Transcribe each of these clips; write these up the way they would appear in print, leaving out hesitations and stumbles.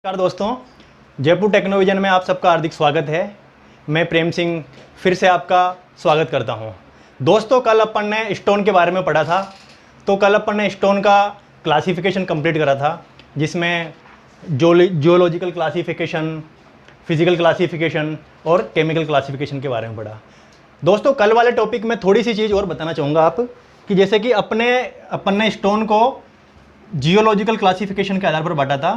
नमस्कार दोस्तों, जयपुर टेक्नोविजन में आप सबका हार्दिक स्वागत है। मैं प्रेम सिंह फिर से आपका स्वागत करता हूं। दोस्तों, कल अपन ने स्टोन के बारे में पढ़ा था। तो कल अपन ने स्टोन का क्लासिफिकेशन कंप्लीट करा था, जिसमें जियोलॉजिकल क्लासिफिकेशन, फिजिकल क्लासिफिकेशन और केमिकल क्लासिफिकेशन के बारे में पढ़ा। दोस्तों, कल वाले टॉपिक में थोड़ी सी चीज़ और बताना चाहूँगा आप कि जैसे कि अपन ने स्टोन को जियोलॉजिकल क्लासिफिकेशन के आधार पर बांटा था।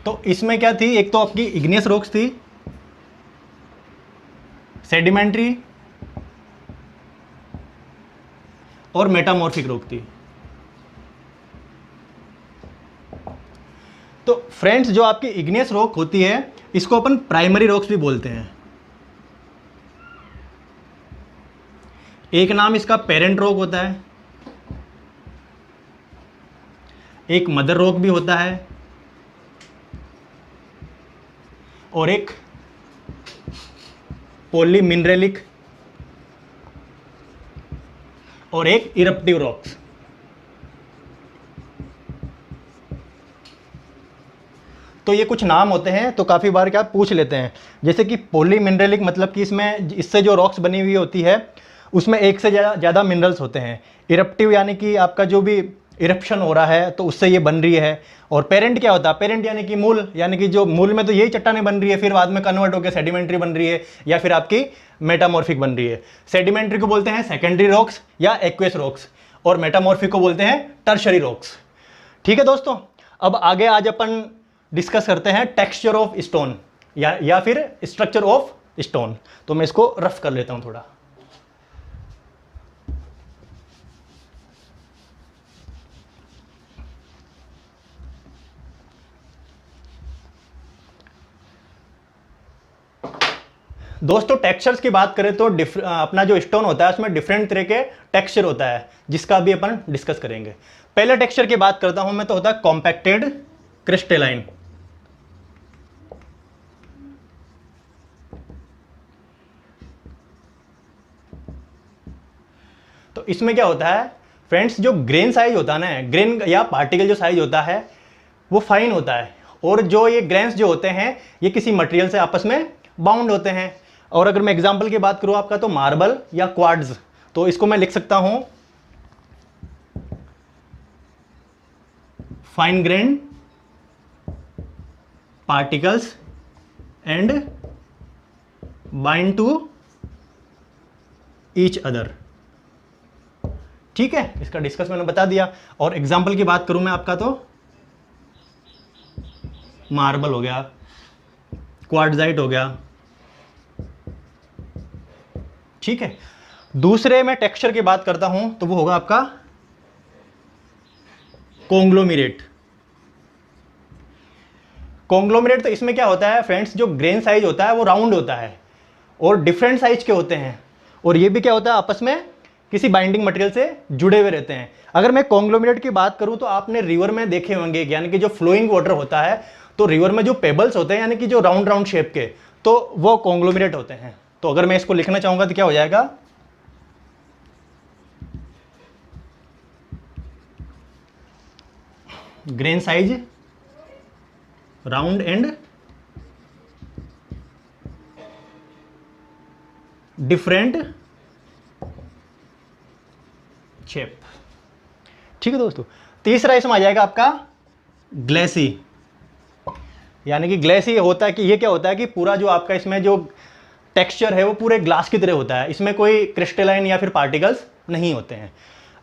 तो इसमें क्या थी, एक तो आपकी इग्नियस रॉक्स थी, सेडिमेंट्री और मेटामॉर्फिक रॉक थी। तो फ्रेंड्स, जो आपकी इग्नियस रॉक होती है इसको अपन प्राइमरी रॉक्स भी बोलते हैं। एक नाम इसका पेरेंट रॉक होता है, एक मदर रॉक भी होता है और एक पॉलीमिनरेलिक और एक इरप्टिव रॉक्स। तो ये कुछ नाम होते हैं, तो काफ़ी बार क्या पूछ लेते हैं। जैसे कि पॉलीमिनरेलिक मतलब कि इससे जो रॉक्स बनी हुई होती है उसमें एक से ज़्यादा मिनरल्स होते हैं। इरप्टिव यानी कि आपका जो भी इरप्शन हो रहा है तो उससे ये बन रही है। और पेरेंट क्या होता है, पेरेंट यानी कि मूल, यानी कि जो मूल में तो यही चट्टानें बन रही है, फिर बाद में कन्वर्ट होकर सेडिमेंट्री बन रही है या फिर आपकी मेटामॉर्फिक बन रही है। सेडिमेंट्री को बोलते हैं सेकेंडरी रॉक्स या एक्वेस रॉक्स, और मेटामॉर्फिक को बोलते हैं टर्शरी रॉक्स। ठीक है दोस्तों, अब आगे आज अपन डिस्कस करते हैं टेक्सचर ऑफ स्टोन या फिर स्ट्रक्चर ऑफ स्टोन। तो मैं इसको रफ कर लेता हूं थोड़ा। दोस्तों, टेक्सचर्स की बात करें तो अपना जो स्टोन होता है उसमें डिफरेंट तरह के टेक्सचर होता है, जिसका भी अपन डिस्कस करेंगे। पहले टेक्सचर की बात करता हूं मैं, तो होता है कॉम्पैक्टेड क्रिस्टलाइन। तो इसमें क्या होता है फ्रेंड्स, जो ग्रेन साइज होता है ना, ग्रेन या पार्टिकल जो साइज होता है वो फाइन होता है, और जो ये ग्रेन्स जो होते हैं ये किसी मटेरियल से आपस में बाउंड होते हैं। और अगर मैं एग्जांपल की बात करूं आपका, तो मार्बल या क्वार्ट्ज, तो इसको मैं लिख सकता हूं fine grain particles and bind to each other. ठीक है, इसका डिस्कस मैंने बता दिया। और एग्जांपल की बात करूं मैं आपका, तो मार्बल हो गया, क्वार्ट्जाइट हो गया। ठीक है, दूसरे मैं टेक्सचर की बात करता हूं तो वो होगा आपका कॉन्ग्लोमेरेट। कॉन्ग्लोमेरेट, तो इसमें क्या होता है फ्रेंड्स, जो ग्रेन साइज होता है वो राउंड होता है और डिफरेंट साइज के होते हैं, और ये भी क्या होता है आपस में किसी बाइंडिंग मटेरियल से जुड़े हुए रहते हैं। अगर मैं कॉन्ग्लोमेरेट की बात करूं तो आपने रिवर में देखे होंगे, यानी कि जो फ्लोइंग वाटर होता है, तो रिवर में जो पेबल्स होते हैं यानी कि जो राउंड राउंड शेप के, तो वो कॉन्ग्लोमेरेट होते हैं। तो अगर मैं इसको लिखना चाहूंगा तो क्या हो जाएगा, grain size round and different shape. ठीक है दोस्तों, तीसरा इसमें आ जाएगा आपका ग्लेसी। यानी कि ग्लेसी होता है कि ये क्या होता है कि पूरा जो आपका इसमें जो टेक्सचर है वो पूरे ग्लास की तरह होता है, इसमें कोई क्रिस्टलाइन या फिर पार्टिकल्स नहीं होते हैं।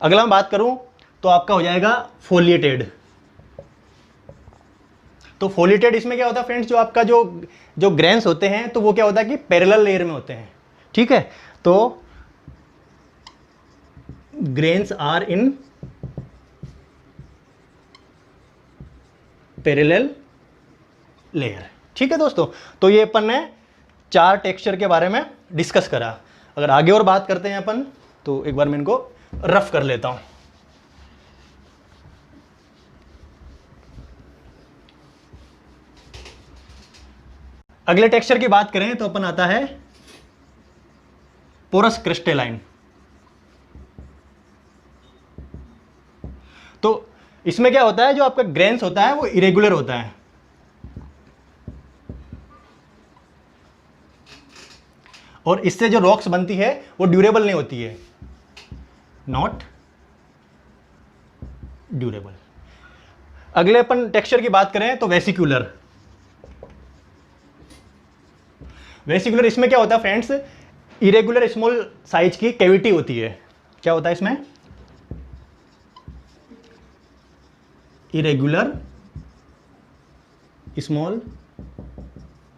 अगला मैं बात करूं तो आपका हो जाएगा फोलिएटेड। तो फोलिएटेड इसमें क्या होता है फ्रेंड्स, जो आपका जो ग्रेन्स होते हैं तो वो क्या होता है कि पैरेलल लेयर में होते हैं। ठीक है, तो grains are in parallel layer. ठीक है दोस्तों, तो ये अपन ने 4 टेक्सचर के बारे में डिस्कस करा। अगर आगे और बात करते हैं अपन, तो एक बार मैं इनको रफ कर लेता हूं। अगले टेक्सचर की बात करें तो अपन आता है पोरस क्रिस्टलाइन। तो इसमें क्या होता है, जो आपका ग्रेन्स होता है वो इरेगुलर होता है, और इससे जो रॉक्स बनती है वो ड्यूरेबल नहीं होती है, नॉट ड्यूरेबल। अगले अपन टेक्सचर की बात करें तो वेसिकुलर। वेसिकुलर इसमें क्या होता है फ्रेंड्स, इरेगुलर स्मॉल साइज की कैविटी होती है। क्या होता है इसमें, इरेगुलर स्मॉल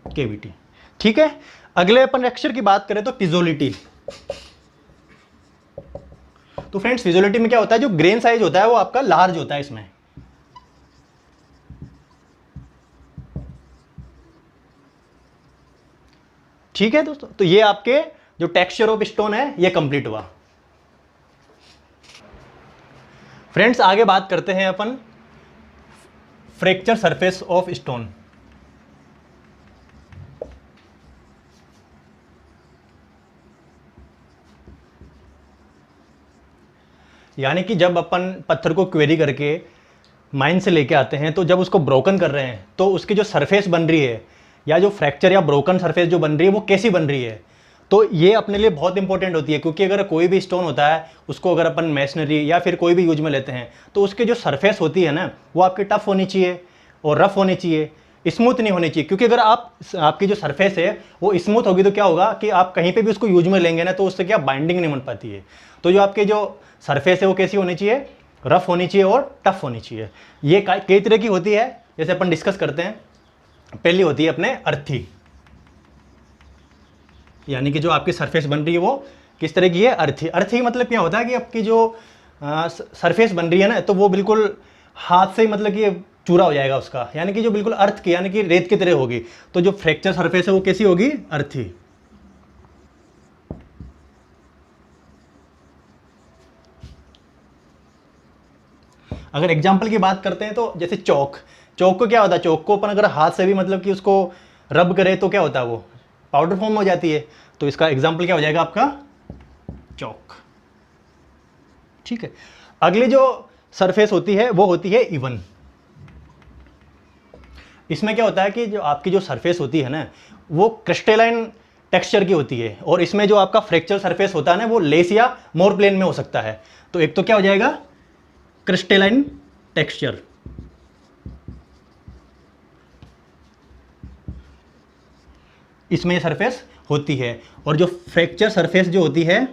कैविटी। ठीक है, अगले अपन टेक्सचर की बात करें तो फिजोलिटी। तो फ्रेंड्स फिजोलिटी में क्या होता है, जो ग्रेन साइज होता है वो आपका लार्ज होता है इसमें। ठीक है दोस्तों, तो ये आपके जो टेक्सचर ऑफ स्टोन है ये कंप्लीट हुआ। फ्रेंड्स आगे बात करते हैं अपन फ्रैक्चर सरफेस ऑफ स्टोन। यानी कि जब अपन पत्थर को क्वेरी करके माइन से लेके आते हैं, तो जब उसको ब्रोकन कर रहे हैं तो उसकी जो सरफेस बन रही है, या जो फ्रैक्चर या ब्रोकन सरफेस जो बन रही है वो कैसी बन रही है, तो ये अपने लिए बहुत इंपॉर्टेंट होती है। क्योंकि अगर कोई भी स्टोन होता है उसको अगर अपन मैसनरी या फिर कोई भी यूज में लेते हैं, तो उसकी जो सरफेस होती है ना वो आपकी टफ होनी चाहिए और रफ होनी चाहिए, स्मूथ नहीं होनी चाहिए। क्योंकि अगर आपकी जो सरफेस है वो स्मूथ होगी तो क्या होगा कि आप कहीं पे भी उसको यूज में लेंगे ना तो उससे क्या बाइंडिंग नहीं बन पाती है। तो जो आपकी जो सरफेस है वो कैसी होनी चाहिए, रफ होनी चाहिए और टफ होनी चाहिए। ये कई तरह की होती है, जैसे अपन डिस्कस करते हैं। पहली होती है अपने अर्थी, यानी कि जो आपकी सरफेस बन रही है वो किस तरह की है, अर्थी। अर्थी मतलब क्या होता है कि आपकी जो सरफेस बन रही है ना तो वो बिल्कुल हाथ से मतलब कि चूरा हो जाएगा उसका, यानी कि जो बिल्कुल अर्थ की यानी कि रेत की तरह होगी। तो जो फ्रैक्चर सरफेस है वो कैसी होगी, अर्थी। अगर एग्जाम्पल की बात करते हैं तो जैसे चौक को क्या होता है, चौक को अपन अगर हाथ से भी मतलब कि उसको रब करे तो क्या होता है, वो पाउडर फॉर्म हो जाती है। तो इसका एग्जाम्पल क्या हो जाएगा आपका, चौक। ठीक है, अगली जो सरफेस होती है वो होती है इवन। इसमें क्या होता है कि जो आपकी जो सरफेस होती है ना वो क्रिस्टलाइन टेक्सचर की होती है, और इसमें जो आपका फ्रैक्चर सरफेस होता है ना वो लेस या मोर प्लेन में हो सकता है। तो एक तो क्या हो जाएगा, क्रिस्टलाइन टेक्सचर। इसमें सरफेस होती है, और जो फ्रैक्चर सरफेस जो होती है,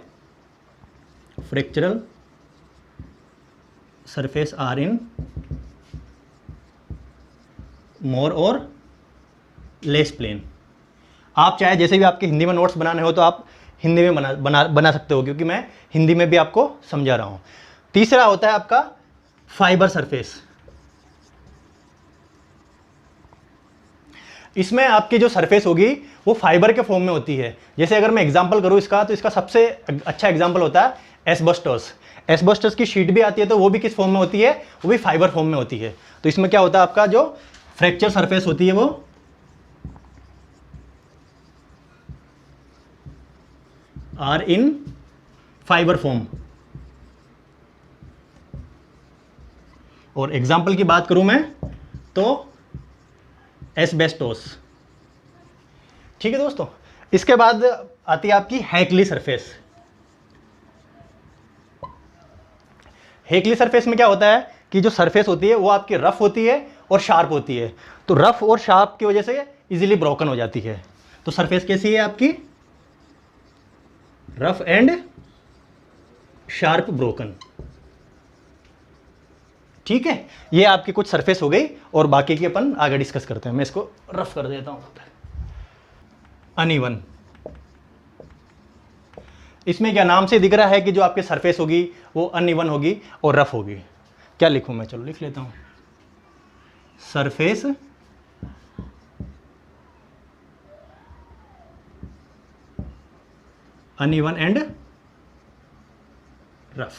फ्रैक्चरल सरफेस आर इन मोर और लेस प्लेन। आप चाहे जैसे भी आपके हिंदी में नोट्स बनाने हो तो आप हिंदी में बना सकते हो, क्योंकि मैं हिंदी में भी आपको समझा रहा हूं। तीसरा होता है आपका फाइबर सरफेस। इसमें आपकी जो सरफेस होगी वो फाइबर के फॉर्म में होती है। जैसे अगर मैं एग्जांपल करूं इसका, तो इसका सबसे अच्छा एग्जांपल होता है एस्बेस्टोस। एस्बेस्टोस की शीट भी आती है तो वो भी किस फॉर्म में होती है, वो भी फाइबर फॉर्म में होती है। तो इसमें क्या होता है, आपका जो फ्रैक्चर सरफेस होती है वो आर इन फाइबर फॉर्म। और एग्जाम्पल की बात करूं मैं तो एस्बेस्टोस। ठीक है दोस्तों, इसके बाद आती है आपकी हैकली सरफेस। हैकली सरफेस में क्या होता है कि जो सरफेस होती है वो आपकी रफ होती है और शार्प होती है। तो रफ और शार्प की वजह से इजीली ब्रोकन हो जाती है। तो सरफेस कैसी है आपकी, रफ एंड शार्प ब्रोकन। ठीक है, ये आपकी कुछ सरफेस हो गई, और बाकी की अपन आगे डिस्कस करते हैं। मैं इसको रफ कर देता हूं। अनइवन, इसमें क्या नाम से दिख रहा है कि जो आपकी सरफेस होगी वो अनइवन होगी और रफ होगी। क्या लिखूं मैं, चलो लिख लेता हूं, सरफेस अनइवन एंड रफ।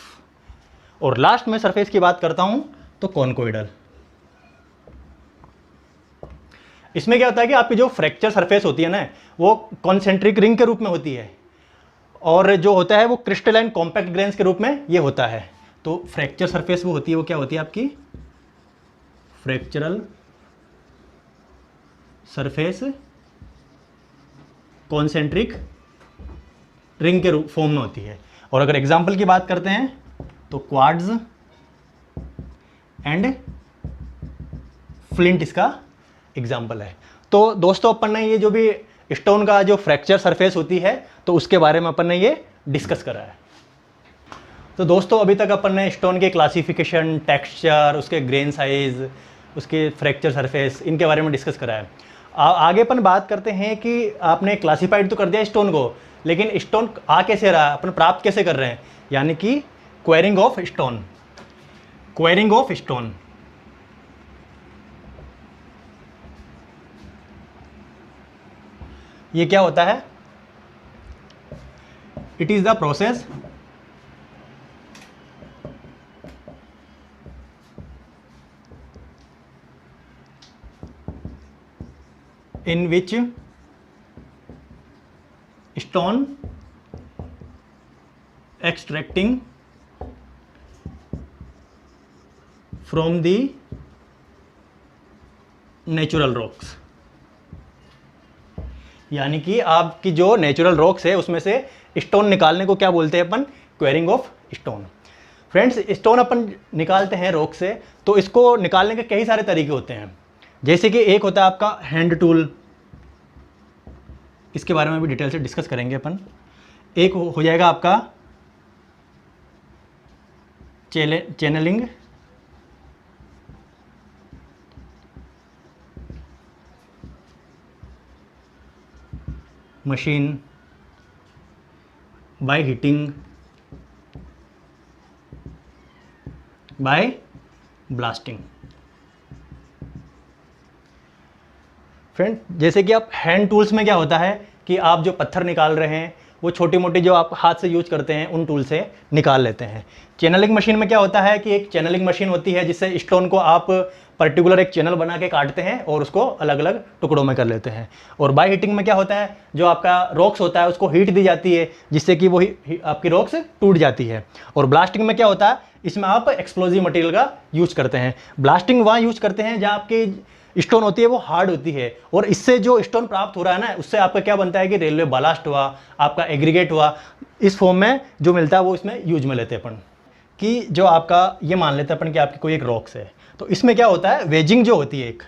और लास्ट में सरफेस की बात करता हूं तो कॉन्कोइडल। इसमें क्या होता है कि आपकी जो फ्रैक्चर सरफेस होती है ना वो कॉन्सेंट्रिक रिंग के रूप में होती है, और जो होता है वो क्रिस्टलाइन कॉम्पैक्ट ग्रेन्स के रूप में ये होता है। तो फ्रैक्चर सरफेस वो होती है, वो क्या होती है आपकी फ्रैक्चरल सरफेस कॉन्सेंट्रिक रिंग के फॉर्म में होती है। और अगर एग्जाम्पल की बात करते हैं तो क्वार्ट्ज एंड फ्लिंट इसका एग्जाम्पल है। तो दोस्तों अपन ने ये जो भी स्टोन का जो फ्रैक्चर सरफेस होती है तो उसके बारे में अपन ने ये डिस्कस करा है। तो दोस्तों अभी तक अपन ने स्टोन के क्लासिफिकेशन, टेक्सचर, उसके ग्रेन साइज, उसके फ्रैक्चर सरफेस, इनके बारे में डिस्कस करा है। आगे अपन बात करते हैं कि आपने क्लासिफाइड तो कर दिया स्टोन को, लेकिन स्टोन आ कैसे रहा है, अपन प्राप्त कैसे कर रहे हैं, यानी कि quarrying of stone. Quarrying of stone ये क्या होता है? It is the process in which stone extracting from the natural rocks, यानी कि आपकी जो नेचुरल रॉक्स है उसमें से स्टोन निकालने को क्या बोलते हैं अपन? Quarrying of stone. Friends, stone अपन निकालते हैं रॉक से, तो इसको निकालने के कई सारे तरीके होते हैं। जैसे कि एक होता है आपका हैंड टूल, इसके बारे में भी डिटेल से डिस्कस करेंगे अपन। एक हो जाएगा आपका channelling machine by heating by blasting. Friend, जैसे कि आप हैंड टूल्स में क्या होता है कि आप जो पत्थर निकाल रहे हैं वो छोटी मोटी जो आप हाथ से यूज करते हैं उन टूल से निकाल लेते हैं। चैनलिंग मशीन में क्या होता है कि एक चैनलिंग मशीन होती है जिससे स्टोन को आप पर्टिकुलर एक चैनल बना के काटते हैं और उसको अलग अलग टुकड़ों में कर लेते हैं। और बाय हीटिंग में क्या होता है, जो आपका रॉक्स होता है उसको हीट दी जाती है जिससे कि वो आपकी रॉक्स टूट जाती है। और ब्लास्टिंग में क्या होता है, इसमें आप एक्सप्लोजिव मटेरियल का यूज करते हैं। ब्लास्टिंग वहाँ यूज करते हैं जहाँ आपकी स्टोन होती है वो हार्ड होती है, और इससे जो स्टोन प्राप्त हो रहा है ना, उससे आपका क्या बनता है कि रेलवे बालास्ट हुआ, आपका एग्रीगेट हुआ, इस फॉर्म में जो मिलता है वो इसमें यूज में लेते हैं अपन। कि जो आपका ये मान लेते हैं अपन कि आपकी कोई एक रॉक्स है, तो इसमें क्या होता है, वेजिंग जो होती है, एक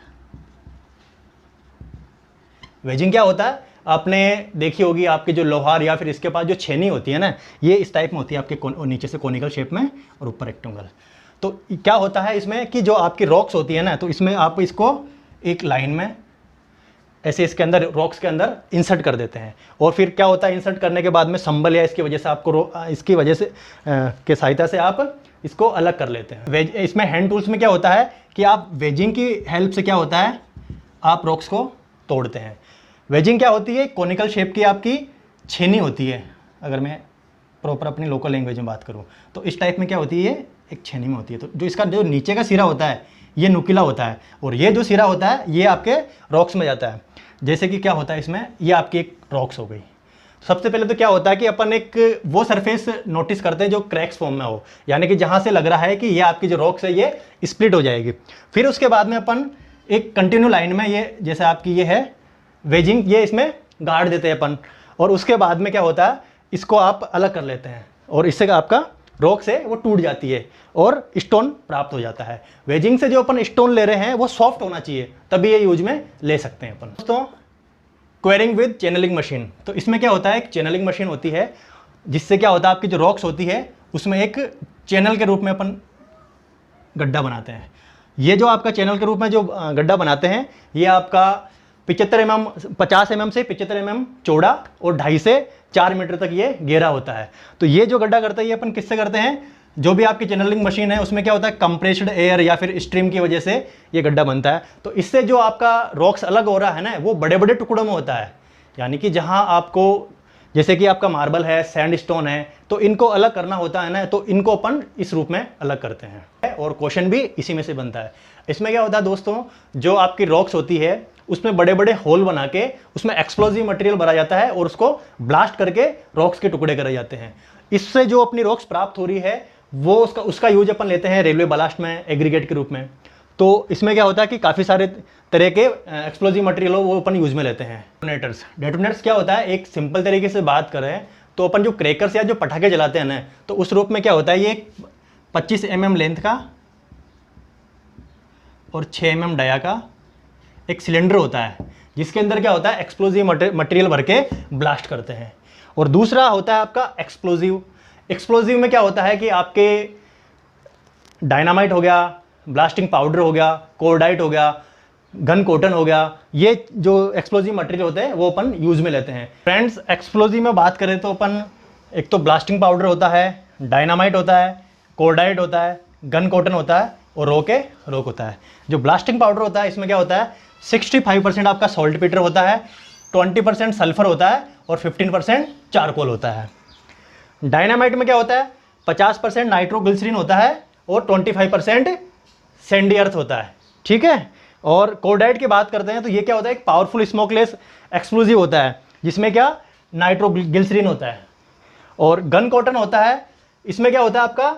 वेजिंग क्या होता है आपने देखी होगी, आपके जो लोहार या फिर इसके पास जो छेनी होती है ना, ये इस टाइप में होती है आपके नीचे से कोनिकल शेप में और ऊपर रेक्टेंगल। तो क्या होता है इसमें कि जो आपकी रॉक्स होती है ना, तो इसमें आप इसको एक लाइन में ऐसे इसके अंदर रॉक्स के अंदर इंसर्ट कर देते हैं। और फिर क्या होता है, इंसर्ट करने के बाद में संबल या इसकी वजह से आपको इसकी वजह से के सहायता से आप इसको अलग कर लेते हैं। इसमें हैंड टूल्स में क्या होता है कि आप वेजिंग की हेल्प से क्या होता है, आप रॉक्स को तोड़ते हैं। वेजिंग क्या होती है, कोनिकल शेप की आपकी छेनी होती है। अगर मैं प्रॉपर अपनी लोकल लैंग्वेज में बात करूँ तो इस टाइप में क्या होती है, ये एक छेनी में होती है। तो जो इसका जो नीचे का सिरा होता है ये नुकीला होता है, और ये जो सिरा होता है ये आपके रॉक्स में जाता है। जैसे कि क्या होता है इसमें, ये आपकी एक रॉक्स हो गई। सबसे पहले तो क्या होता है कि अपन एक वो सरफेस नोटिस करते हैं जो क्रैक्स फॉर्म में हो, यानी कि जहाँ से लग रहा है कि ये आपकी जो रॉक्स है ये स्प्लिट हो जाएगी। फिर उसके बाद में अपन एक कंटिन्यू लाइन में, ये जैसे आपकी ये है वेजिंग, ये इसमें गाड़ देते हैं अपन। और उसके बाद में क्या होता है, इसको आप अलग कर लेते हैं और इससे आपका रॉक्स है वो टूट जाती है और स्टोन प्राप्त हो जाता है। वेजिंग से जो अपन स्टोन ले रहे हैं वो सॉफ्ट होना चाहिए, तभी ये यूज में ले सकते हैं अपन। दोस्तों, क्वेरिंग विद चैनलिंग मशीन, तो इसमें क्या होता है, एक चैनलिंग मशीन होती है जिससे क्या होता है आपकी जो रॉक्स होती है उसमें एक चैनल के रूप में अपन गड्ढा बनाते हैं। ये जो आपका चैनल के रूप में जो गड्ढा बनाते हैं ये आपका 50 mm से 75 mm चौड़ा और 2.5 से 4 मीटर तक ये गहरा होता है। तो ये जो गड्ढा करते हैं ये अपन किससे करते हैं, जो भी आपकी चैनलिंग मशीन है उसमें क्या होता है, कंप्रेस्ड एयर या फिर स्ट्रीम की वजह से ये गड्ढा बनता है। तो इससे जो आपका रॉक्स अलग हो रहा है ना, वो बड़े बड़े टुकड़ों में होता है। यानी कि जहाँ आपको, जैसे कि आपका मार्बल है, सैंडस्टोन है, तो इनको अलग करना होता है ना, तो इनको अपन इस रूप में अलग करते हैं। और क्वेश्चन भी इसी में से बनता है। इसमें क्या होता है दोस्तों, जो आपकी रॉक्स होती है उसमें बड़े बड़े होल बना के उसमें एक्सप्लोजिव मटेरियल भरा जाता है और उसको ब्लास्ट करके रॉक्स के टुकड़े करे जाते हैं। इससे जो अपनी रॉक्स प्राप्त हो रही है वो उसका उसका यूज अपन लेते हैं रेलवे ब्लास्ट में एग्रीगेट के रूप में। तो इसमें क्या होता है कि काफ़ी सारे तरह के एक्सप्लोजिव मटेरियल हो वो अपन यूज में लेते हैं। डेटोनेटर्स क्या होता है, एक सिंपल तरीके से बात करें तो अपन जो क्रैकर्स या जो पटाखे जलाते हैं ना, तो उस रूप में क्या होता है, ये 25 mm लेंथ का और 6 mm डाया का एक सिलेंडर होता है, जिसके अंदर क्या होता है एक्सप्लोजिव मटेरियल भर के ब्लास्ट करते हैं। और दूसरा होता है आपका एक्सप्लोजिव। एक्सप्लोजिव में क्या होता है कि आपके डायनामाइट हो गया, ब्लास्टिंग पाउडर हो गया, कोर्डाइट हो गया, गन कॉटन हो गया, ये जो एक्सप्लोजिव मटेरियल होते हैं वो अपन यूज में लेते हैं। फ्रेंड्स, एक्सप्लोजिव में बात करें तो अपन एक तो ब्लास्टिंग पाउडर होता है, डायनामाइट होता है, कोर्डाइट होता है, गन कॉटन होता है और रोक होता है। जो ब्लास्टिंग पाउडर होता है इसमें क्या होता है 65% आपका सॉल्ट पीटर होता है, 20% सल्फर होता है और 15% चारकोल होता है। डायनामाइट में क्या होता है 50% नाइट्रोग्लिसरीन होता है और 25% सैंडी अर्थ होता है, ठीक है। और कोर्डाइट की बात करते हैं तो ये क्या होता है एक पावरफुल स्मोकलेस एक्सप्लोजिव होता है, जिसमें क्या नाइट्रोग्लिसरीन होता है। और गन कॉटन होता है, इसमें क्या होता है आपका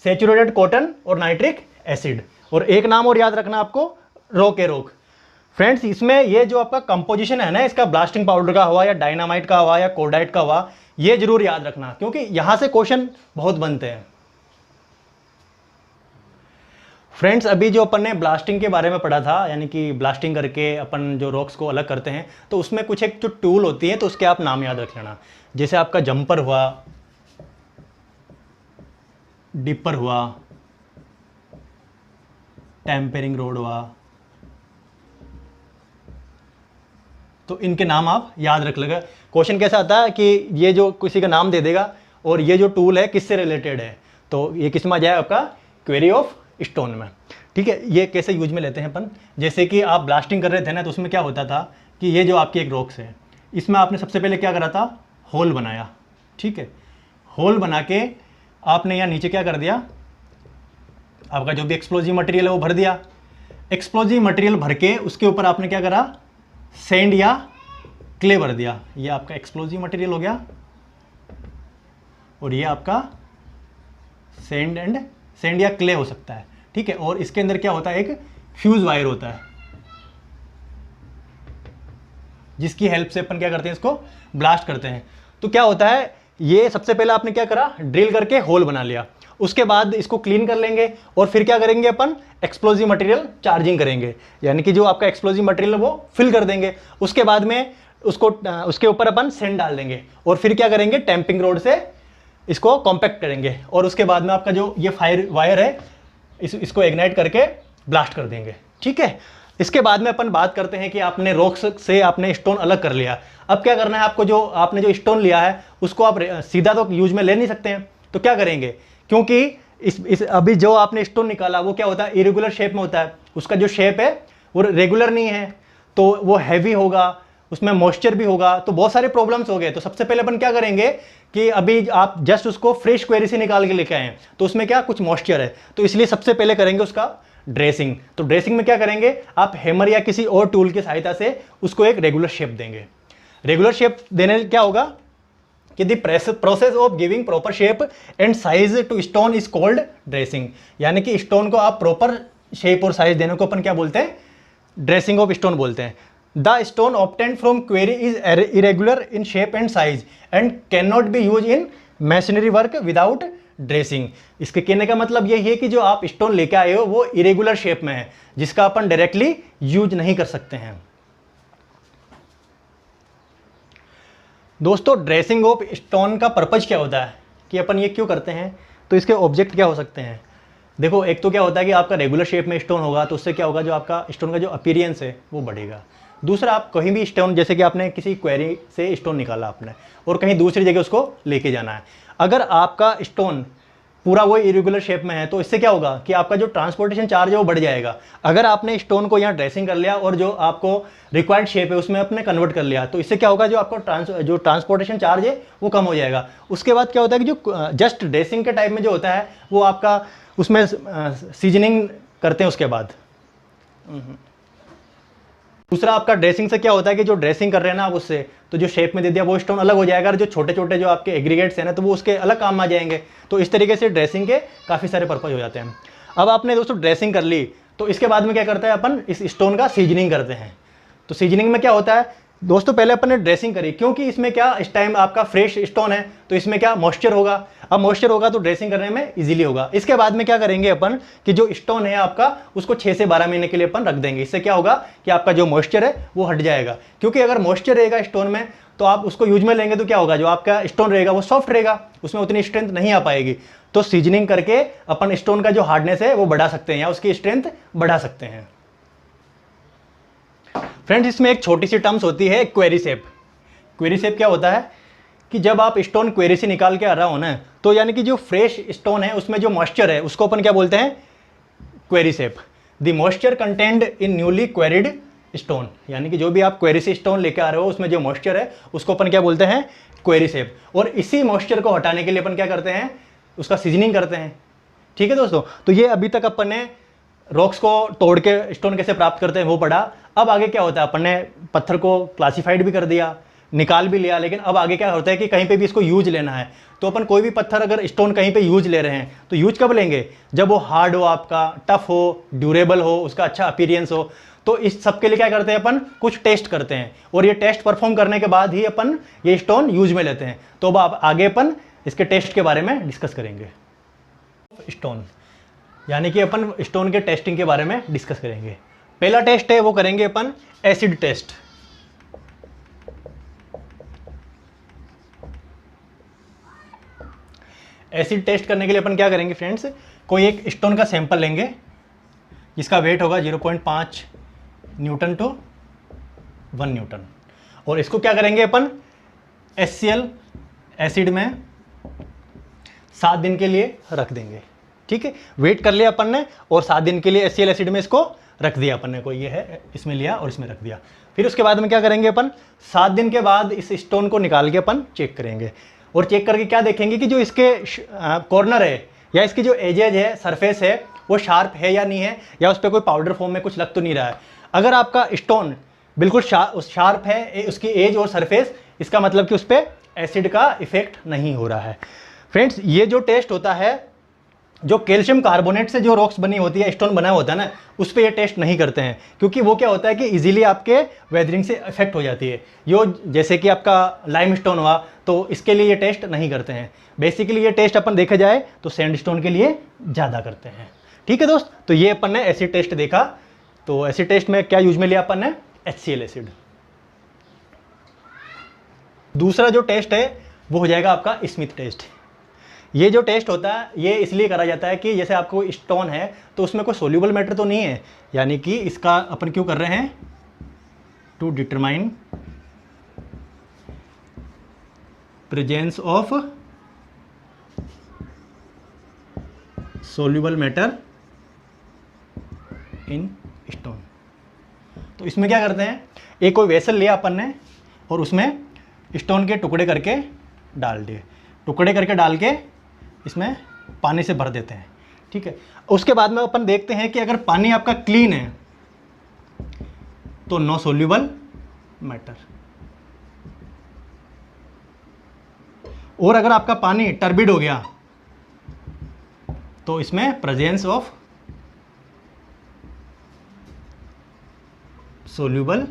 सैचुरेटेड कॉटन और नाइट्रिक एसिड। और एक नाम और याद रखना आपको, रोक। फ्रेंड्स, इसमें ये जो आपका कंपोजिशन है ना, इसका ब्लास्टिंग पाउडर का हुआ या डायनामाइट का हुआ या कोर्डाइट का हुआ, ये जरूर याद रखना क्योंकि यहां से क्वेश्चन बहुत बनते हैं। फ्रेंड्स, अभी जो अपन ने ब्लास्टिंग के बारे में पढ़ा था, यानी कि ब्लास्टिंग करके अपन जो रॉक्स को अलग करते हैं, तो उसमें कुछ एक जो टूल होती है तो उसके आप नाम याद रख लेना। जैसे आपका जंपर हुआ, डिपर हुआ, टेम्परिंग रोड हुआ, तो इनके नाम आप याद रख लेगा। क्वेश्चन कैसा आता है कि ये जो किसी का नाम दे देगा और ये जो टूल है किससे रिलेटेड है, तो ये किस में आ जाए आपका क्वेरी ऑफ स्टोन में, ठीक है। ये कैसे यूज में लेते हैं अपन, जैसे कि आप ब्लास्टिंग कर रहे थे ना, तो उसमें क्या होता था कि ये जो आपकी एक रॉक्स है, इसमें आपने सबसे पहले क्या करा था, होल बनाया, ठीक है। होल बना के आपने यहाँ नीचे क्या कर दिया, आपका जो भी एक्सप्लोजिव मटेरियल है वो भर दिया। एक्सप्लोजिव मटेरियल भर के उसके ऊपर आपने क्या करा, सैंड या क्ले भर दिया। ये आपका एक्सप्लोजिव मटेरियल हो गया और ये आपका सैंड या क्ले हो सकता है, ठीक है। और इसके अंदर क्या होता है, एक फ्यूज वायर होता है, जिसकी हेल्प से अपन क्या करते हैं, इसको ब्लास्ट करते हैं। तो क्या होता है, ये सबसे पहले आपने क्या करा, ड्रिल करके होल बना लिया। उसके बाद इसको क्लीन कर लेंगे और फिर क्या करेंगे अपन, एक्सप्लोजिव मटेरियल चार्जिंग करेंगे, यानी कि जो आपका एक्सप्लोजिव मटेरियल वो फिल कर देंगे। उसके बाद में उसके ऊपर अपन सैंड डाल देंगे और फिर क्या करेंगे, टैंपिंग रोड से इसको कॉम्पैक्ट करेंगे और उसके बाद में आपका जो ये फायर वायर है इसको इग्नाइट करके ब्लास्ट कर देंगे, ठीक है। इसके बाद में अपन बात करते हैं कि आपने रॉक्स से आपने स्टोन अलग कर लिया। अब क्या करना है आपको, जो आपने जो स्टोन लिया है उसको आप सीधा तो यूज में ले नहीं सकते हैं, तो क्या करेंगे, क्योंकि इस अभी जो आपने स्टोन निकाला वो क्या होता है, इरेगुलर शेप में होता है, उसका जो शेप है वो रेगुलर नहीं है, तो वो हैवी होगा, उसमें मॉइस्चर भी होगा, तो बहुत सारे प्रॉब्लम्स हो गए। तो सबसे पहले अपन क्या करेंगे कि अभी आप जस्ट उसको फ्रेश क्वेरी से निकाल के लेके आए, तो उसमें क्या कुछ मॉइस्चर है, तो इसलिए सबसे पहले करेंगे उसका ड्रेसिंग। तो ड्रेसिंग में क्या करेंगे, आप हैमर या किसी और टूल की सहायता से उसको एक रेगुलर शेप देंगे। रेगुलर शेप देने से क्या होगा कि the process of giving proper shape and size to stone is called dressing, यानी कि स्टोन को आप प्रॉपर शेप और साइज देने को अपन क्या बोलते हैं, ड्रेसिंग ऑफ स्टोन बोलते हैं। The stone obtained from query is irregular in shape and size and can not be use in machinery work without dressing. इसके कहने का मतलब यही है कि जो आप स्टोन लेके आए हो वो इरेगुलर शेप में है, जिसका अपन डायरेक्टली यूज नहीं कर सकते हैं। दोस्तों, ड्रेसिंग ऑफ स्टोन का पर्पज क्या होता है कि अपन ये क्यों करते हैं, तो इसके ऑब्जेक्ट क्या हो सकते हैं। देखो, एक तो क्या होता है कि आपका रेगुलर शेप में स्टोन होगा तो उससे क्या होगा, जो आपका स्टोन का जो अपीयरेंस है वो बढ़ेगा। दूसरा, आप कहीं भी स्टोन, जैसे कि आपने किसी क्वेरी से स्टोन निकाला आपने और कहीं दूसरी जगह उसको लेके जाना है, अगर आपका स्टोन पूरा वो इरेगुलर शेप में है तो इससे क्या होगा कि आपका जो ट्रांसपोर्टेशन चार्ज है वो बढ़ जाएगा। अगर आपने स्टोन को यहाँ ड्रेसिंग कर लिया और जो आपको रिक्वायर्ड शेप है उसमें आपने कन्वर्ट कर लिया, तो इससे क्या होगा, जो आपको जो ट्रांसपोर्टेशन चार्ज है वो कम हो जाएगा। उसके बाद क्या होता है कि जो जस्ट ड्रेसिंग के टाइप में जो होता है वो आपका उसमें सीजनिंग करते हैं उसके बाद। दूसरा आपका ड्रेसिंग से क्या होता है कि जो ड्रेसिंग कर रहे हैं ना आप उससे, तो जो शेप में दे दिया वो स्टोन अलग हो जाएगा, और जो छोटे छोटे जो आपके एग्रीगेट्स हैं ना तो वो उसके अलग काम आ जाएंगे। तो इस तरीके से ड्रेसिंग के काफ़ी सारे पर्पज हो जाते हैं। अब आपने दोस्तों ड्रेसिंग कर ली, तो इसके बाद में क्या करते हैं अपन, इस स्टोन का सीजनिंग करते हैं। तो सीजनिंग में क्या होता है दोस्तों, पहले अपन ने ड्रेसिंग करी, क्योंकि इसमें क्या इस टाइम आपका फ्रेश स्टोन है, तो इसमें क्या मॉइस्चर होगा। अब मॉइस्चर होगा तो ड्रेसिंग करने में इजीली होगा। इसके बाद में क्या करेंगे अपन कि जो स्टोन है आपका उसको 6 से 12 महीने के लिए अपन रख देंगे। इससे क्या होगा कि आपका जो मॉइस्चर है वो हट जाएगा, क्योंकि अगर मॉइस्चर रहेगा स्टोन में तो आप उसको यूज में लेंगे तो क्या होगा, जो आपका स्टोन रहेगा वो सॉफ्ट रहेगा, उसमें उतनी स्ट्रेंथ नहीं आ पाएगी। तो सीजनिंग करके अपन स्टोन का जो हार्डनेस है वो बढ़ा सकते हैं या उसकी स्ट्रेंथ बढ़ा सकते हैं। फ्रेंड्स, इसमें एक छोटी सी टर्म्स होती है क्वेरी शेप। क्वेरी शेप क्या होता है कि जब आप स्टोन क्वेरी से निकाल के आ रहा हो ना, तो यानी कि जो फ्रेश स्टोन है उसमें जो मॉइस्चर है उसको अपन क्या बोलते हैं, quarry sap. The moisture content in newly quarried stone, यानी कि जो भी आप क्वेरी से स्टोन लेके आ रहे हो उसमें जो मॉइस्चर है उसको अपन क्या बोलते हैं, क्वेरी शेप। और इसी मॉइस्चर को हटाने के लिए अपन क्या करते हैं, उसका सीजनिंग करते हैं। ठीक है दोस्तों, तो ये अभी तक अपन ने रॉक्स को तोड़ के स्टोन कैसे प्राप्त करते हैं वो पढ़ा। अब आगे क्या होता है, अपन ने पत्थर को क्लासिफाइड भी कर दिया, निकाल भी लिया, लेकिन अब आगे क्या होता है कि कहीं पे भी इसको यूज लेना है। तो अपन कोई भी पत्थर अगर स्टोन कहीं पे यूज ले रहे हैं तो यूज कब लेंगे, जब वो हार्ड हो, आपका टफ हो, ड्यूरेबल हो, उसका अच्छा अपीयरेंस हो। तो इस सब के लिए क्या करते हैं अपन, कुछ टेस्ट करते हैं, और ये टेस्ट परफॉर्म करने के बाद ही अपन ये स्टोन यूज में लेते हैं। तो अब आगे अपन इसके टेस्ट के बारे में डिस्कस करेंगे। स्टोन यानी कि अपन स्टोन के टेस्टिंग के बारे में डिस्कस करेंगे। पहला टेस्ट है वो करेंगे अपन एसिड टेस्ट। एसिड टेस्ट करने के लिए अपन क्या करेंगे फ्रेंड्स, कोई एक स्टोन का सैंपल लेंगे जिसका वेट होगा 0.5 न्यूटन टू 1 न्यूटन, और इसको क्या करेंगे अपन HCl एसिड में 7 दिन के लिए रख देंगे। ठीक है, वेट कर लिया अपन ने और 7 दिन के लिए HCl एसिड में इसको रख दिया अपन ने, कोई ये है इसमें लिया और इसमें रख दिया। फिर उसके बाद में क्या करेंगे अपन, 7 दिन के बाद इस स्टोन को निकाल के अपन चेक करेंगे, और चेक करके क्या देखेंगे कि जो इसके कॉर्नर है या इसकी जो एजेज है, सरफेस है, वो शार्प है या नहीं है, या उस पर कोई पाउडर फॉर्म में कुछ लग तो नहीं रहा है। अगर आपका स्टोन बिल्कुल शार्प है उसकी एज और सरफेस, इसका मतलब कि उस पर एसिड का इफेक्ट नहीं हो रहा है। फ्रेंड्स, ये जो टेस्ट होता है, जो कैल्शियम कार्बोनेट से जो रॉक्स बनी होती है, स्टोन बना होता है ना, उस पर ये टेस्ट नहीं करते हैं, क्योंकि वो क्या होता है कि इजीली आपके वेदरिंग से इफेक्ट हो जाती है। यो जैसे कि आपका लाइम स्टोन हुआ, तो इसके लिए ये टेस्ट नहीं करते हैं। बेसिकली ये टेस्ट अपन देखा जाए तो सैंड स्टोन के लिए ज़्यादा करते हैं। ठीक है दोस्त, तो ये अपन ने एसिड टेस्ट देखा। तो एसिड टेस्ट में क्या यूज में लिया अपन ने, HCl एसिड। दूसरा जो टेस्ट है वो हो जाएगा आपका स्मिथ टेस्ट। ये जो टेस्ट होता है ये इसलिए करा जाता है कि जैसे आपको स्टोन है तो उसमें कोई सोल्यूबल मैटर तो नहीं है, यानी कि इसका अपन क्यों कर रहे हैं, to determine presence of soluble matter in stone. तो इसमें क्या करते हैं, एक कोई वेसल लिया अपन ने और उसमें स्टोन के टुकड़े करके डाल दिए, टुकड़े करके डाल के इसमें पानी से भर देते हैं। ठीक है, उसके बाद में अपन देखते हैं कि अगर पानी आपका क्लीन है तो नो सोल्यूबल मैटर, और अगर आपका पानी टर्बिड हो गया तो इसमें प्रेजेंस ऑफ सोल्यूबल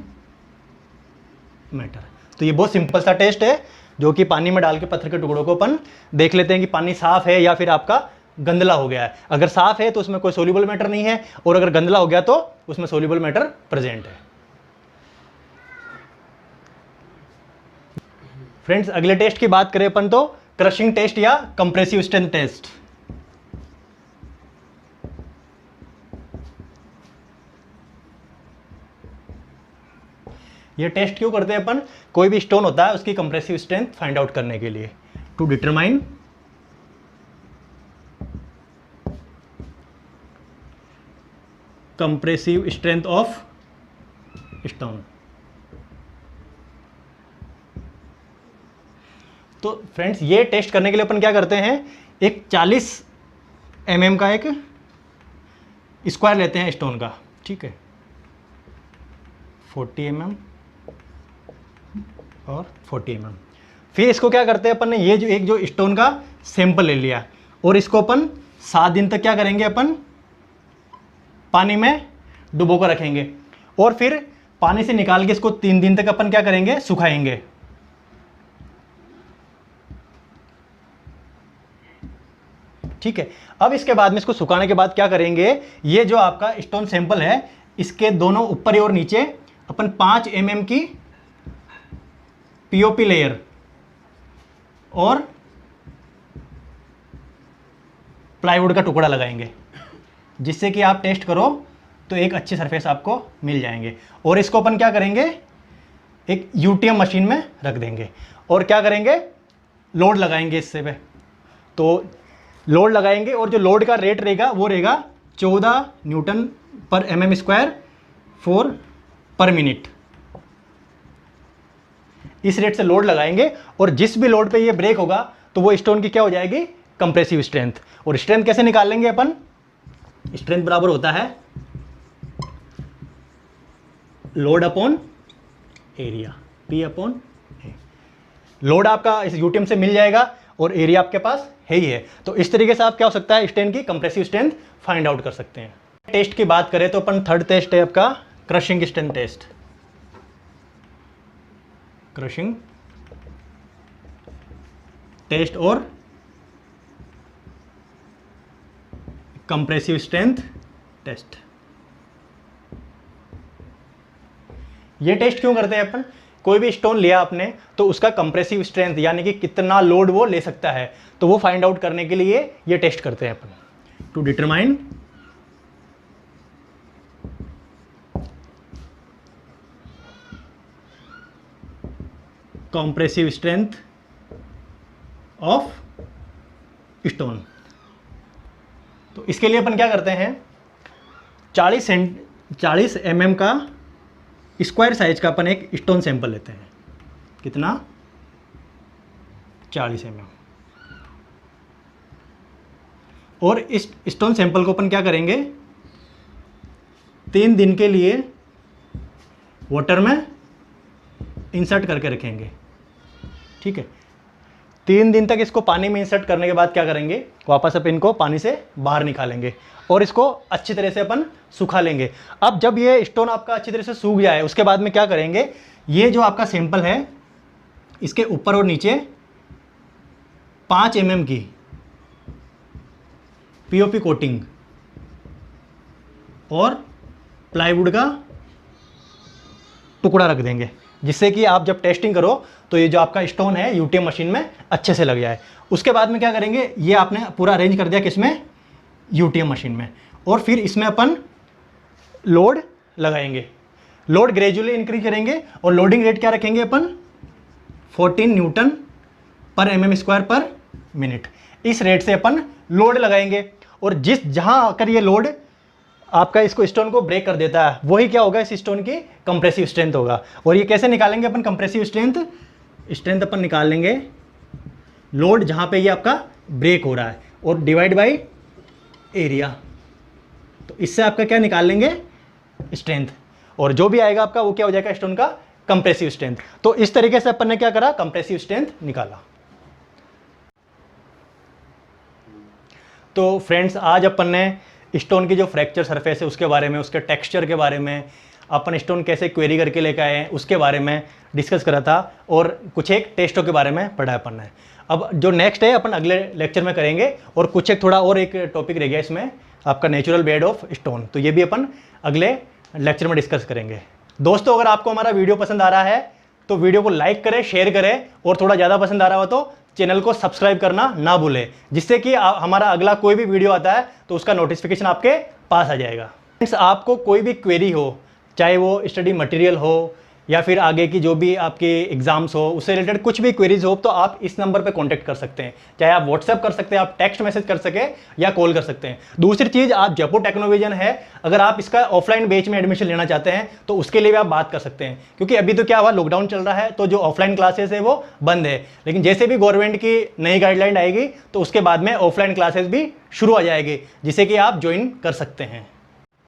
मैटर। तो ये बहुत सिंपल सा टेस्ट है जो कि पानी में डाल के पत्थर के टुकड़ों को अपन देख लेते हैं कि पानी साफ है या फिर आपका गंदला हो गया है। अगर साफ है तो उसमें कोई सोल्यूबल मैटर नहीं है, और अगर गंदला हो गया तो उसमें सोल्यूबल मैटर प्रेजेंट है। फ्रेंड्स, अगले टेस्ट की बात करें अपन तो क्रशिंग टेस्ट या कंप्रेसिव स्ट्रेंथ टेस्ट। ये टेस्ट क्यों करते हैं अपन, कोई भी स्टोन होता है उसकी कंप्रेसिव स्ट्रेंथ फाइंड आउट करने के लिए, to determine compressive strength of stone. तो फ्रेंड्स, ये टेस्ट करने के लिए अपन क्या करते हैं, एक 40 mm का एक स्क्वायर लेते हैं स्टोन का। ठीक है, 40 mm और 40 mm। फिर इसको क्या करते हैं अपन ने, ये जो एक जो स्टोन का सैंपल ले लिया और इसको अपन 7 दिन तक क्या करेंगे, अपन पानी में डुबो कर रखेंगे और फिर पानी से निकाल के इसको 3 दिन तक अपन क्या करेंगे, सुखाएंगे। ठीक है। अब इसके बाद में इसको सुखाने के बाद क्या करेंगे, ये जो आपका स्टोन सैंपल है इसके दोनों ऊपर और नीचे अपन 5 mm की पीओपी लेयर और प्लाईवुड का टुकड़ा लगाएंगे, जिससे कि आप टेस्ट करो तो एक अच्छी सरफेस आपको मिल जाएंगे। और इसको अपन क्या करेंगे, एक यूटीएम मशीन में रख देंगे और क्या करेंगे, लोड लगाएंगे इससे पे। तो लोड लगाएंगे और जो लोड का रेट रहेगा वो रहेगा 14 न्यूटन पर mm स्क्वायर 4 पर मिनट। इस रेट से लोड लगाएंगे और जिस भी लोड पे ये ब्रेक होगा तो वो स्टोन की क्या हो जाएगी, कंप्रेसिव स्ट्रेंथ। और स्ट्रेंथ कैसे निकाल लेंगे अपन, स्ट्रेंथ बराबर होता है load upon area, P upon A. Load आपका इस यूटीएम से मिल जाएगा और एरिया आपके पास है ही है। तो इस तरीके से आप क्या हो सकता है, स्ट्रेंथ की कंप्रेसिव स्ट्रेंथ फाइंड आउट कर सकते हैं। टेस्ट की बात करें तो अपन थर्ड टेस्ट है आपका crushing strength test. Crushing test और कंप्रेसिव स्ट्रेंथ टेस्ट। ये टेस्ट क्यों करते हैं अपन, कोई भी स्टोन लिया आपने तो उसका कंप्रेसिव स्ट्रेंथ यानी कि कितना लोड वो ले सकता है, तो वो फाइंड आउट करने के लिए ये टेस्ट करते हैं अपन, to determine compressive strength of stone. तो इसके लिए अपन क्या करते हैं, 40 mm का स्क्वायर साइज का अपन एक स्टोन सैंपल लेते हैं। कितना, 40 mm। और इस स्टोन सैंपल को अपन क्या करेंगे, 3 दिन के लिए वाटर में इंसर्ट करके रखेंगे। ठीक है। 3 दिन तक इसको पानी में इंसर्ट करने के बाद क्या करेंगे, वापस अपन इनको पानी से बाहर निकालेंगे और इसको अच्छी तरह से अपन सुखा लेंगे। अब जब ये स्टोन आपका अच्छी तरह से सूख जाए उसके बाद में क्या करेंगे, ये जो आपका सैंपल है इसके ऊपर और नीचे 5 mm की पीओपी कोटिंग और प्लाईवुड का टुकड़ा रख देंगे, जिससे कि आप जब टेस्टिंग करो तो ये जो आपका स्टोन है यूटीएम मशीन में अच्छे से लग जाए। उसके बाद में क्या करेंगे, ये आपने पूरा अरेंज कर दिया किसमें, यूटीएम मशीन में, और फिर इसमें अपन लोड लगाएंगे। लोड ग्रेजुअली इंक्रीज करेंगे और लोडिंग रेट क्या रखेंगे अपन, 14 न्यूटन पर mm स्क्वायर पर मिनट। इस रेट से अपन लोड लगाएंगे और जहां आकर ये लोड आपका इसको स्टोन को ब्रेक कर देता है वही क्या होगा, इस स्टोन की कंप्रेसिव स्ट्रेंथ होगा। और ये कैसे निकालेंगे अपन कंप्रेसिव स्ट्रेंथ अपन निकाल लेंगे लोड जहां पे ये आपका ब्रेक हो रहा है और डिवाइड बाय एरिया। तो इससे आपका क्या निकाल लेंगे, स्ट्रेंथ, और जो भी आएगा आपका वो क्या हो जाएगा, स्टोन का कंप्रेसिव स्ट्रेंथ। तो इस तरीके से अपन ने क्या करा, कंप्रेसिव स्ट्रेंथ निकाला। तो फ्रेंड्स आज अपन ने स्टोन की जो फ्रैक्चर सरफेस है उसके बारे में, उसके टेक्सचर के बारे में, अपन स्टोन कैसे क्वेरी करके लेकर आए हैं उसके बारे में डिस्कस करा था और कुछ एक टेस्टों के बारे में पढ़ा अपन ने। अब जो नेक्स्ट है अपन अगले लेक्चर में करेंगे और कुछ एक थोड़ा और एक टॉपिक रह गया इसमें आपका नेचुरल बेड ऑफ स्टोन, तो ये भी अपन अगले लेक्चर में डिस्कस करेंगे। दोस्तों अगर आपको हमारा वीडियो पसंद आ रहा है तो वीडियो को लाइक करें, शेयर करें और थोड़ा ज़्यादा पसंद आ रहा हो तो चैनल को सब्सक्राइब करना ना भूलें, जिससे कि हमारा अगला कोई भी वीडियो आता है तो उसका नोटिफिकेशन आपके पास आ जाएगा। फ्रेंड्स आपको कोई भी क्वेरी हो, चाहे वो स्टडी मटेरियल हो या फिर आगे की जो भी आपके एग्जाम्स हो उससे रिलेटेड कुछ भी क्वेरीज हो, तो आप इस नंबर पे कांटेक्ट कर सकते हैं। चाहे आप व्हाट्सएप कर सकते हैं, आप टेक्स्ट मैसेज कर सके या कॉल कर सकते हैं। दूसरी चीज़, आप जयपुर टेक्नोविजन है, अगर आप इसका ऑफलाइन बैच में एडमिशन लेना चाहते हैं तो उसके लिए भी आप बात कर सकते हैं, क्योंकि अभी तो क्या हुआ, लॉकडाउन चल रहा है तो जो ऑफलाइन क्लासेस है वो बंद है, लेकिन जैसे भी गवर्नमेंट की नई गाइडलाइन आएगी तो उसके बाद में ऑफलाइन क्लासेस भी शुरू आ जाएगी, जिसे कि आप ज्वाइन कर सकते हैं।